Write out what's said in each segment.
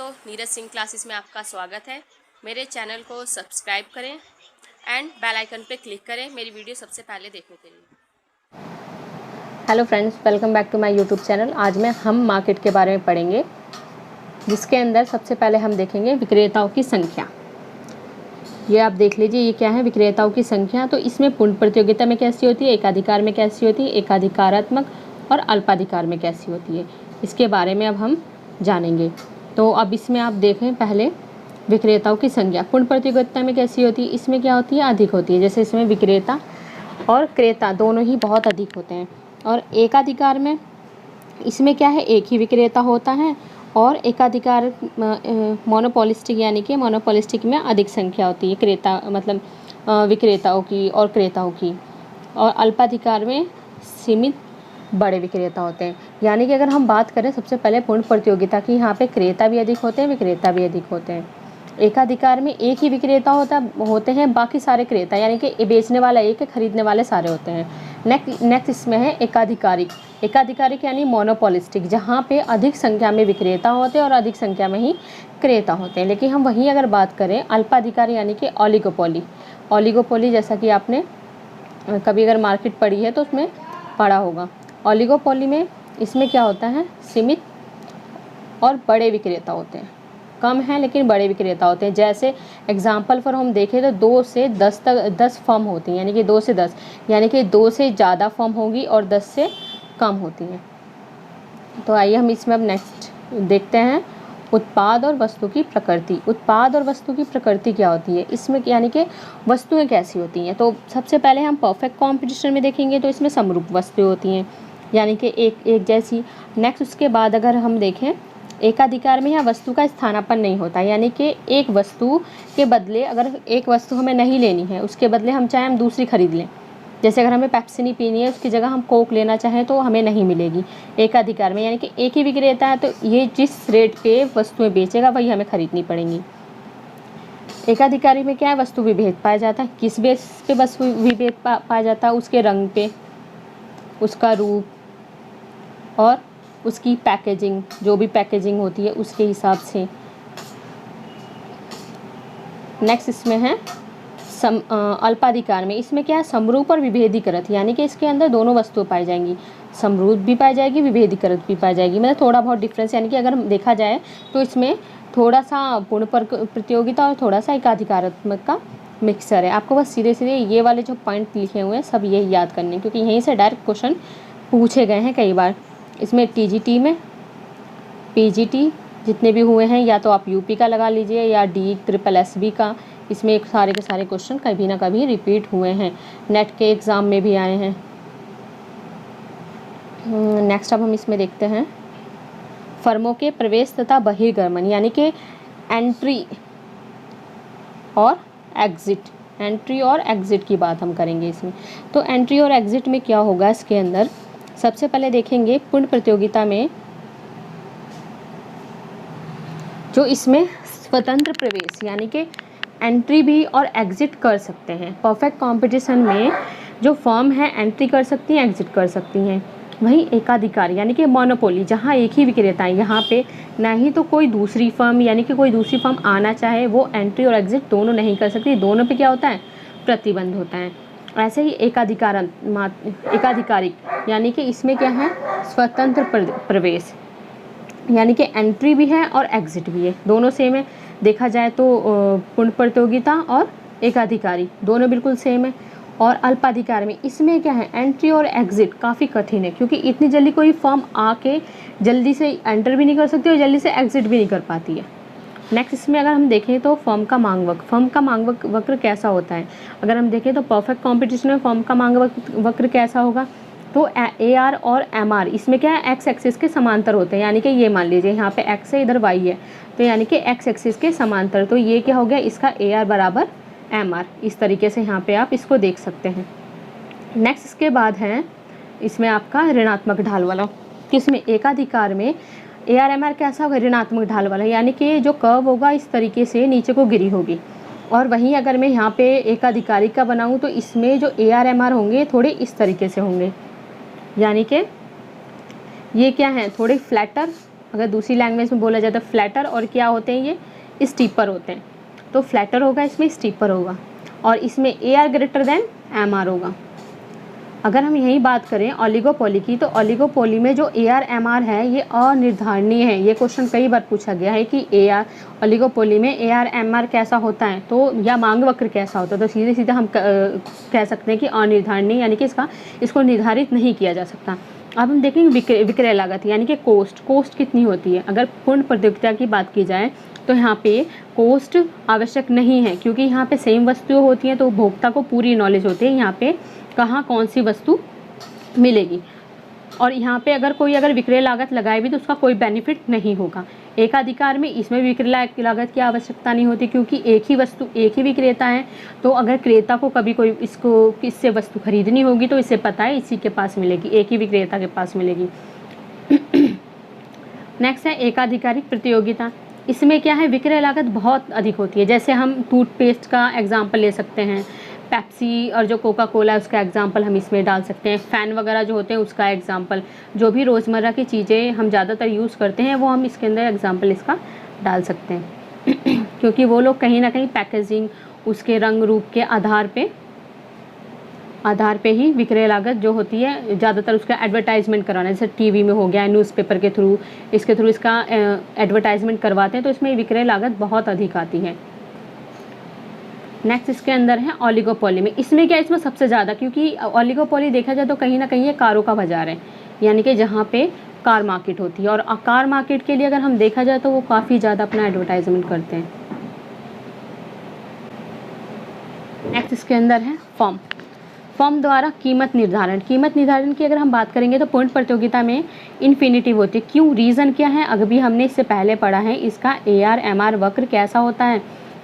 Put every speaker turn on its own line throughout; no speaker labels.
तो नीरज सिंह क्लासेस में आपका स्वागत है। मेरे चैनल को सब्सक्राइब करें एंड बेल आइकन पे क्लिक करें मेरी वीडियो सबसे पहले देखने के लिए।
Hello friends, welcome back to my YouTube channel. आज हम मार्केट के बारे में पढ़ेंगे, जिसके अंदर सबसे पहले हम देखेंगे विक्रेताओं की संख्या। ये आप देख लीजिए, ये क्या है, विक्रेताओं की संख्या। तो इसमें पूर्ण प्रतियोगिता में कैसी होती है, एकाधिकार में कैसी होती है, एकाधिकारात्मक और अल्पाधिकार में कैसी होती है, इसके बारे में अब हम जानेंगे। तो अब इसमें आप देखें, पहले विक्रेताओं की संख्या पूर्ण प्रतियोगिता में कैसी होती है। इसमें क्या होती है, अधिक होती है। जैसे इसमें विक्रेता और क्रेता दोनों ही बहुत अधिक होते हैं। और एकाधिकार में इसमें क्या है, एक ही विक्रेता होता है। और एकाधिकार मोनोपोलिस्टिक, यानी कि मोनोपोलिस्टिक में अधिक संख्या होती है, क्रेता मतलब विक्रेताओं की और क्रेताओं की। और अल्पाधिकार में सीमित बड़े विक्रेता होते हैं। यानी कि अगर हम बात करें सबसे पहले पूर्ण प्रतियोगिता की, यहाँ पे क्रेता भी अधिक होते हैं, विक्रेता भी अधिक होते हैं। एकाधिकार में एक ही विक्रेता होते हैं, बाकी सारे क्रेता, यानी कि बेचने वाला एक है, खरीदने वाले सारे होते हैं। नेक्स्ट इसमें है एकाधिकारिक। एकाधिकारिक यानी मोनोपोलिस्टिक, जहाँ पे अधिक संख्या में विक्रेता होते हैं और अधिक संख्या में ही क्रेता होते हैं। लेकिन हम वहीं अगर बात करें अल्पाधिकारी, यानी कि ओलिगोपोली। ओलिगोपोली जैसा कि आपने कभी अगर मार्केट पढ़ी है तो उसमें पढ़ा होगा। ओलिगोपोली में इसमें क्या होता है, सीमित और बड़े विक्रेता होते हैं। कम हैं लेकिन बड़े विक्रेता होते हैं। जैसे एग्जाम्पल पर हम देखें तो 2 से 10 तक 10 फर्म होती हैं, यानी कि 2 से 10, यानी कि 2 से ज़्यादा फर्म होगी और 10 से कम होती हैं। तो आइए हम इसमें अब नेक्स्ट देखते हैं, उत्पाद और वस्तु की प्रकृति। उत्पाद और वस्तु की प्रकृति क्या होती है, इसमें यानी कि वस्तुएं कैसी होती हैं। तो सबसे पहले हम परफेक्ट कॉम्पिटिशन में देखेंगे तो इसमें समरूप वस्तुएं होती हैं, यानी कि एक जैसी। नेक्स्ट उसके बाद अगर हम देखें एकाधिकार में यहाँ वस्तु का स्थानापन्न नहीं होता, यानी कि एक वस्तु के बदले, अगर एक वस्तु हमें नहीं लेनी है, उसके बदले हम चाहे हम दूसरी खरीद लें। जैसे अगर हमें पेप्सी नहीं पीनी है, उसकी जगह हम कोक लेना चाहें तो हमें नहीं मिलेगी एकाधिकार में। यानी कि एक ही विक्रेता है, तो ये जिस रेट पे वस्तुएं बेचेगा वही हमें खरीदनी पड़ेंगी। एकाधिकारी में क्या है, वस्तु विभेद पाया जाता है। किस बेस पे वस्तु विभेद पाया जाता है, उसके रंग पे, उसका रूप और उसकी पैकेजिंग, जो भी पैकेजिंग होती है उसके हिसाब से। नेक्स्ट इसमें है अल्पाधिकार में। इसमें क्या है, समरूप और विभेदीकृत, यानी कि इसके अंदर दोनों वस्तुएं पाई जाएंगी, समरूप भी पाई जाएगी, विभेदीकृत भी पाई जाएगी। मतलब थोड़ा बहुत डिफरेंस, यानी कि अगर देखा जाए तो इसमें थोड़ा सा पूर्ण प्रतियोगिता और थोड़ा सा एकाधिकारात्मक का मिक्सर है। आपको बस सीधे सीधे ये वाले जो पॉइंट लिखे हुए हैं सब यही याद करने, क्योंकि यहीं से डायरेक्ट क्वेश्चन पूछे गए हैं कई बार। इसमें टीजीटी में पीजीटी जितने भी हुए हैं, या तो आप यूपी का लगा लीजिए या DSSB का, इसमें एक सारे के सारे क्वेश्चन कभी ना कभी रिपीट हुए हैं, नेट के एग्ज़ाम में भी आए हैं। नेक्स्ट अब हम इसमें देखते हैं फर्मों के प्रवेश तथा बहिर्गमन, यानी कि एंट्री और एग्ज़िट। एंट्री और एग्ज़िट की बात हम करेंगे इसमें। तो एंट्री और एग्ज़िट में क्या होगा, इसके अंदर सबसे पहले देखेंगे पूर्ण प्रतियोगिता में जो इसमें स्वतंत्र प्रवेश, यानी कि एंट्री भी और एग्ज़िट कर सकते हैं। परफेक्ट कंपटीशन में जो फर्म है एंट्री कर सकती हैं, एग्ज़िट कर सकती हैं। वहीं एकाधिकार यानी कि मोनोपोली, जहां एक ही विक्रेता है, यहाँ पे ना ही तो कोई दूसरी फर्म, यानी कि कोई दूसरी फर्म आना चाहे वो एंट्री और एग्ज़िट दोनों नहीं कर सकती। दोनों पे क्या होता है, प्रतिबंध होता है। ऐसे ही एकाधिकारिक, यानी कि इसमें क्या है, स्वतंत्र प्रवेश, यानी कि एंट्री भी है और एग्ज़िट भी है, दोनों सेम है। देखा जाए तो पूर्ण प्रतियोगिता और एकाधिकारी दोनों बिल्कुल सेम है। और अल्पाधिकार में इसमें क्या है, एंट्री और एग्ज़िट काफ़ी कठिन है, क्योंकि इतनी जल्दी कोई फर्म आके जल्दी से एंटर भी नहीं कर सकती और जल्दी से एग्ज़िट भी नहीं कर पाती है। नेक्स्ट इसमें अगर हम देखें तो फर्म का मांग वक्र। फर्म का मांग वक्र कैसा होता है, अगर हम देखें तो परफेक्ट कॉम्पिटिशन में फर्म का मांग वक्र कैसा होगा, तो AR और MR इसमें क्या है, एक्स एक्सिस के समांतर होते हैं। यानी कि ये मान लीजिए यहाँ पे x है, इधर y है, तो यानी कि एक्स एक्सिस के समांतर, तो ये क्या हो गया, इसका AR बराबर MR। इस तरीके से यहाँ पे आप इसको देख सकते हैं। नेक्स्ट इसके बाद है इसमें आपका ऋणात्मक ढाल वाला। किसमें, एकाधिकार में AR MR कैसा होगा, ऋणात्मक ढाल वाला, यानी कि जो कर्व होगा इस तरीके से नीचे को गिरी होगी। और वहीं अगर मैं यहाँ पे एकाधिकारी का बनाऊँ तो इसमें जो AR MR होंगे थोड़े इस तरीके से होंगे, यानी कि ये क्या है, थोड़े फ्लैटर अगर दूसरी लैंग्वेज में बोला जाए तो फ्लैटर, और क्या होते हैं ये स्टीपर होते हैं। तो फ्लैटर होगा, इसमें स्टीपर होगा, और इसमें AR ग्रेटर देन MR होगा। अगर हम यही बात करें ओलिगोपोली की, तो ओलिगोपोली में जो AR MR है ये अनिर्धारणीय है। ये क्वेश्चन कई बार पूछा गया है कि ओलिगोपोली में AR MR कैसा होता है, तो या मांग वक्र कैसा होता है। तो सीधे सीधे हम कह सकते हैं कि अनिर्धारणीय, यानी कि इसको निर्धारित नहीं किया जा सकता। अब हम देखेंगे विक्रय लागत यानी कि कोस्ट कितनी होती है। अगर पूर्ण प्रतियोगिता की बात की जाए तो यहाँ पे कोस्ट आवश्यक नहीं है, क्योंकि यहाँ पे सेम वस्तुएं होती हैं, तो उपभोक्ता को पूरी नॉलेज होती है यहाँ पे कहाँ कौन सी वस्तु मिलेगी। और यहाँ पे अगर विक्रय लागत लगाए भी तो उसका कोई बेनिफिट नहीं होगा। एकाधिकार में इसमें विक्रय लागत की आवश्यकता नहीं होती, क्योंकि एक ही विक्रेता है। तो अगर क्रेता को कभी कोई इससे वस्तु खरीदनी होगी तो इसे पता है इसी के पास मिलेगी, एक ही विक्रेता के पास मिलेगी। नेक्स्ट है एकाधिकारिक प्रतियोगिता। इसमें क्या है, विक्रय लागत बहुत अधिक होती है। जैसे हम टूथपेस्ट का एग्जाम्पल ले सकते हैं, पेप्सी और जो कोका कोला है उसका एग्जाम्पल हम इसमें डाल सकते हैं, फ़ैन वगैरह जो होते हैं उसका एग्जाम्पल, जो भी रोज़मर्रा की चीज़ें हम ज़्यादातर यूज़ करते हैं वो हम इसके अंदर एग्जाम्पल इसका डाल सकते हैं। क्योंकि वो लोग कहीं ना कहीं पैकेजिंग, उसके रंग रूप के आधार पे ही विक्रय लागत जो होती है ज़्यादातर उसका एडवर्टाइजमेंट करवाना, जैसे टीवी में हो गया, न्यूज़पेपर के थ्रू इसका एडवर्टाइजमेंट करवाते हैं, तो इसमें विक्रय लागत बहुत अधिक आती है। नेक्स्ट इसके अंदर है ओलिगोपोली में। इसमें क्या, इसमें सबसे ज़्यादा, क्योंकि ओलिगोपोली देखा जाए तो कहीं ना कहीं ये कारों का बाजार है, यानी कि जहाँ पे कार मार्केट होती है, और कार मार्केट के लिए अगर हम देखा जाए तो वो काफ़ी ज़्यादा अपना एडवर्टाइजमेंट करते हैं। नेक्स्ट इसके अंदर है फर्म द्वारा कीमत निर्धारण की अगर हम बात करेंगे तो पूर्ण प्रतियोगिता में इन्फिनिटिव होती है। क्यों, रीज़न क्या है, अभी हमने इससे पहले पढ़ा है इसका AR MR वक्र कैसा होता है,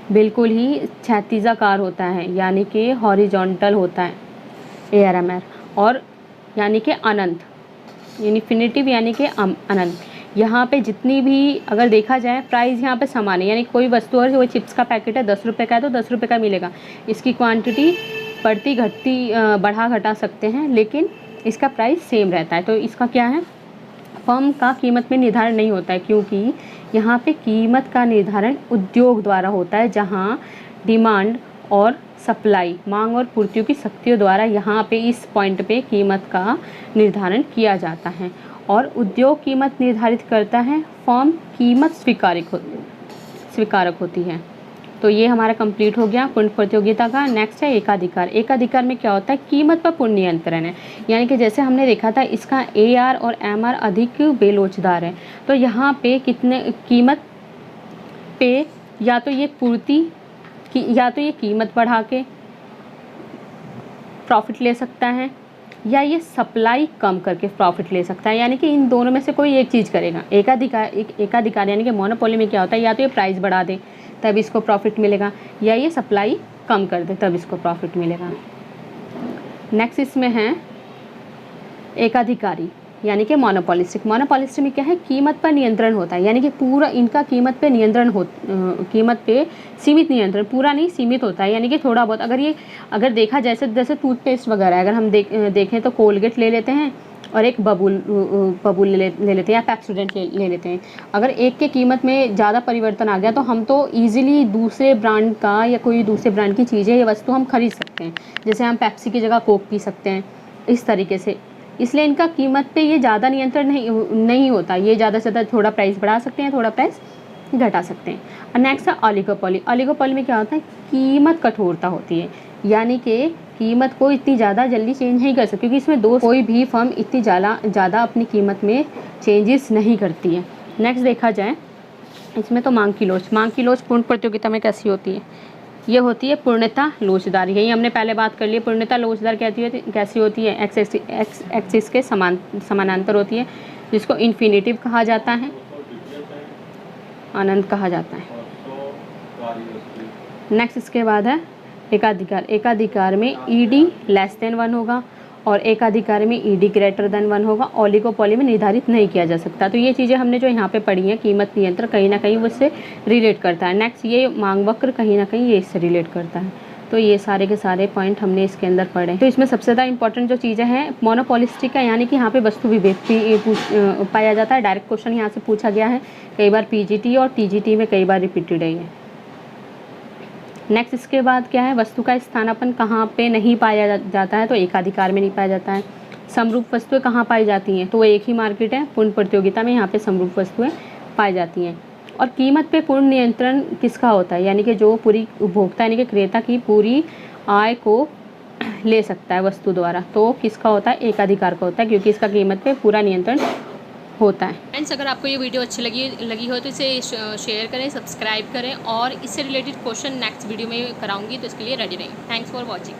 बिल्कुल ही क्षैतिजाकार होता है, यानी कि हॉरिजॉन्टल होता है AR MR, और यानी कि अनंत, इन्फिनिटिव यानी कि अनंत। यहाँ पे जितनी भी अगर देखा जाए प्राइस यहाँ पे समान है, यानी कोई वस्तु और कोई चिप्स का पैकेट है 10 रुपये का है तो 10 रुपये का मिलेगा। इसकी क्वांटिटी बढ़ती घटती बढ़ा घटा सकते हैं, लेकिन इसका प्राइस सेम रहता है। तो इसका क्या है, फर्म का कीमत में निर्धारण नहीं होता है, क्योंकि यहाँ पे कीमत का निर्धारण उद्योग द्वारा होता है, जहाँ डिमांड और सप्लाई, मांग और पूर्तियों की शक्तियों द्वारा यहाँ पे इस पॉइंट पे कीमत का निर्धारण किया जाता है। और उद्योग कीमत निर्धारित करता है, फर्म कीमत स्वीकारक होती है। तो ये हमारा कंप्लीट हो गया पूर्ण प्रतियोगिता का। नेक्स्ट है एकाधिकार में क्या होता है, कीमत पर पूर्ण नियंत्रण है, यानी कि जैसे हमने देखा था इसका AR और MR अधिक बेलोचदार है, तो यहाँ पे कितने कीमत पे या तो ये कीमत बढ़ा के प्रॉफिट ले सकता है, या ये सप्लाई कम करके प्रॉफिट ले सकता है, यानी कि इन दोनों में से कोई एक चीज़ करेगा। एकाधिकार यानी कि मोनोपोली में क्या होता है, या तो ये प्राइस बढ़ा दे तब इसको प्रॉफिट मिलेगा, या ये सप्लाई कम कर दे तब इसको प्रॉफिट मिलेगा। नेक्स्ट इसमें है एकाधिकारी यानी कि मोनोपोलिस्टिक में क्या है, कीमत पर नियंत्रण होता है, यानी कि पूरा इनका कीमत पे नियंत्रण कीमत पे सीमित नियंत्रण, पूरा नहीं सीमित होता है, यानी कि थोड़ा बहुत। अगर देखा जैसे टूथपेस्ट वगैरह अगर हम देखें तो कोलगेट ले लेते हैं और एक बबूल ले लेते हैं, या पेप्सोडेंट ले लेते हैं। अगर एक के कीमत में ज़्यादा परिवर्तन आ गया तो हम तो ईजिली दूसरे ब्रांड का या कोई दूसरे ब्रांड की चीज़ें या वस्तु हम खरीद सकते हैं, जैसे हम पेप्सी की जगह कोक पी सकते हैं, इस तरीके से। इसलिए इनका कीमत पे ये ज़्यादा नियंत्रण नहीं होता, ये ज़्यादा से ज़्यादा थोड़ा प्राइस बढ़ा सकते हैं, थोड़ा प्राइस घटा सकते हैं। और नेक्स्ट है ओलिगोपोली में क्या होता है, कीमत कठोरता होती है, यानी कि कीमत को इतनी ज़्यादा जल्दी चेंज नहीं कर सकती, क्योंकि इसमें कोई भी फर्म इतनी ज़्यादा अपनी कीमत में चेंजेस नहीं करती है। नेक्स्ट देखा जाए इसमें तो मांग की लोच पूर्ण प्रतियोगिता में कैसी होती है, ये होती है पूर्णता लोचदार। यही हमने पहले बात कर ली। पूर्णता लोचदार कैसी होती है, एक्स एक्सिस के समानांतर होती है, जिसको इन्फिनिटिव कहा जाता है, अनंत कहा जाता है। नेक्स्ट इसके बाद है एकाधिकार में ED लेस देन 1 होगा और एकाधिकार में ED ग्रेटर देन 1 होगा। ओलिगोपोली में निर्धारित नहीं किया जा सकता। तो ये चीज़ें हमने जो यहाँ पे पढ़ी हैं, कीमत नियंत्रण कहीं ना कहीं वो इससे रिलेट करता है। नेक्स्ट ये मांग वक्र कहीं ना कहीं ये इससे रिलेट करता है। तो ये सारे के सारे पॉइंट हमने इसके अंदर पढ़े। तो इसमें सबसे ज़्यादा इंपॉर्टेंट जो चीज़ें हैं मोनोपॉलिस्टिक है, यानी कि यहाँ पे वस्तु विभेद पाया जाता है। डायरेक्ट क्वेश्चन यहाँ से पूछा गया है, कई बार पीजीटी और टीजीटी में कई बार रिपीटेड है ये। नेक्स्ट इसके बाद क्या है, वस्तु का स्थानापन्न कहाँ पे नहीं पाया जाता है, तो एकाधिकार में नहीं पाया जाता है। समरूप वस्तुएं कहाँ पाई जाती हैं, तो वो एक ही मार्केट है, पूर्ण प्रतियोगिता में यहाँ पे समरूप वस्तुएं पाई जाती हैं। और कीमत पे पूर्ण नियंत्रण किसका होता है, यानी कि जो पूरी उपभोक्ता यानी कि क्रेता की पूरी आय को ले सकता है वस्तु द्वारा, तो किसका होता है, एकाधिकार का होता है, क्योंकि इसका कीमत पे पूरा नियंत्रण होता है।
फ्रेंड्स, अगर आपको ये वीडियो अच्छी लगी हो तो इसे शेयर करें, सब्सक्राइब करें और इससे रिलेटेड क्वेश्चन नेक्स्ट वीडियो में कराऊंगी, तो इसके लिए रेडी रहें। Thanks for watching.